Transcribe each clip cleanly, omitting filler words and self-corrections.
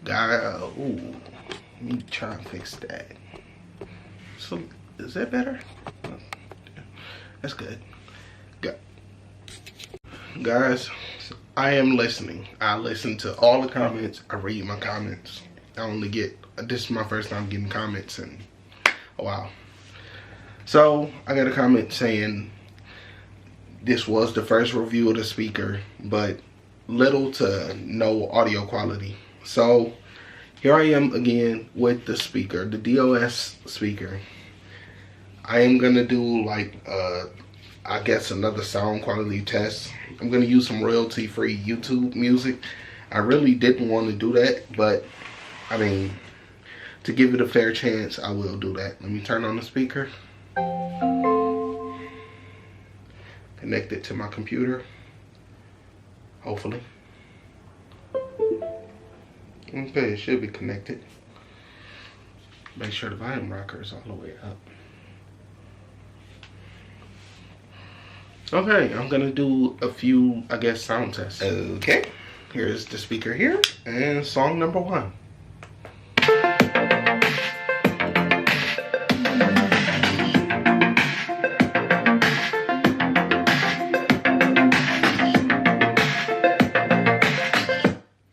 Ooh, let me try and fix that. So, is that better? That's good. Guys, I am listening. I listen to all the comments. I read my comments. I only get, this is my first time getting comments in a while. So, I got a comment saying this was the first review of the speaker, but little to no audio quality. So, here I am again with the speaker, the DOS speaker. I am gonna do like, I guess another sound quality test. I'm gonna use some royalty-free YouTube music. I really didn't want to do that, but I mean, to give it a fair chance, I will do that. Let me turn on the speaker. Connect it to my computer, hopefully. Okay, it should be connected. Make sure the volume rocker is all the way up. Okay, I'm gonna do a few, I guess, sound tests. Okay, here's the speaker here, and song number 1.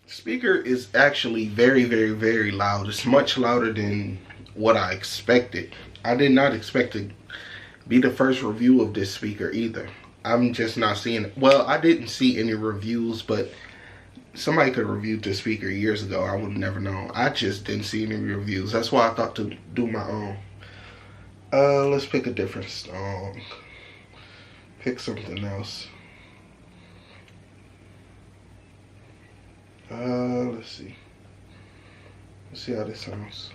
Speaker is actually very, very, very loud. It's much louder than what I expected. I did not expect to be the first review of this speaker either. I'm just not seeing it. Well, I didn't see any reviews, but somebody could have reviewed this speaker years ago. I would have never known. I just didn't see any reviews. That's why I thought to do my own. Let's pick a different song. Pick something else. Let's see. Let's see how this sounds.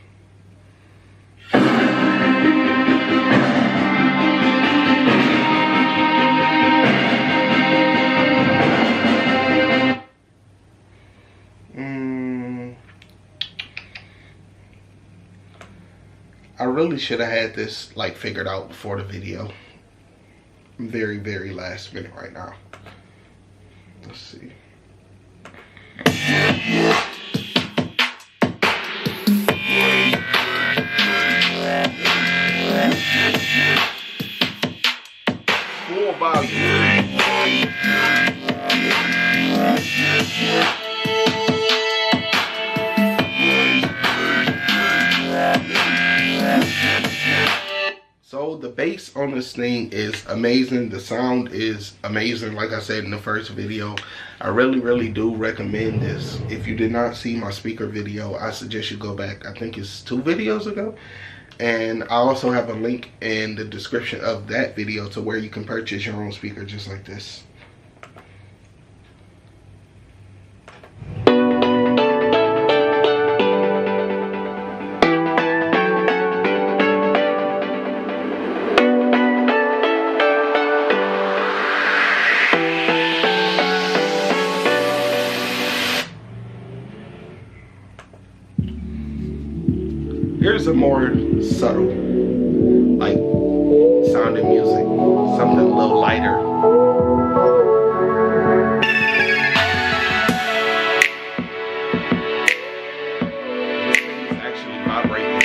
I really should have had this like figured out before the video. I'm very, very last minute right now. Let's see. Full volume. So the bass on this thing is amazing. The sound is amazing. Like I said in the first video, I really, really do recommend this. If you did not see my speaker video, I suggest you go back. I think it's 2 videos ago. And I also have a link in the description of that video to where you can purchase your own speaker just like this. Here's a more subtle, like, sounding music, something a little lighter. This thing is actually vibrating.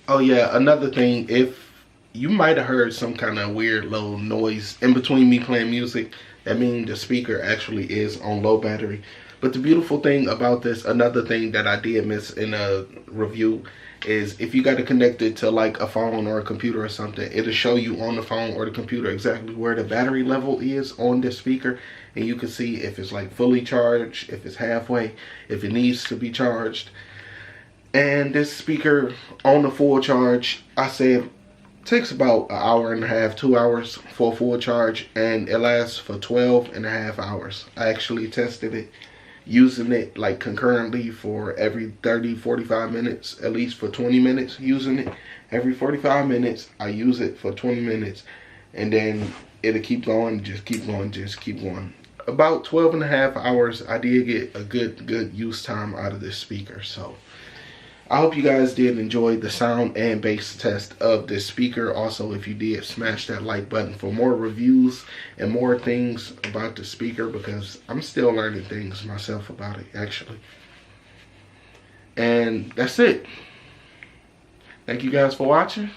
Oh yeah, another thing, if you might have heard some kind of weird little noise in between me playing music, that means the speaker actually is on low battery. But the beautiful thing about this, another thing that I did miss in a review, is if you got to connect it to like a phone or a computer or something, it'll show you on the phone or the computer exactly where the battery level is on the speaker. and you can see if it's like fully charged, if it's halfway, if it needs to be charged. And this speaker on the full charge, I say it takes about an hour and a half, 2 hours for a full charge, and it lasts for 12 and a half hours. I actually tested it using it like concurrently for every 30-45 minutes, at least for 20 minutes using it. Every 45 minutes I use it for 20 minutes, and then it'll keep going, just keep going, just keep going. About 12 and a half hours I did get a good use time out of this speaker. So I hope you guys did enjoy the sound and bass test of this speaker. Also, if you did, smash that like button for more reviews and more things about the speaker, because I'm still learning things myself about it, actually. And that's it. Thank you guys for watching.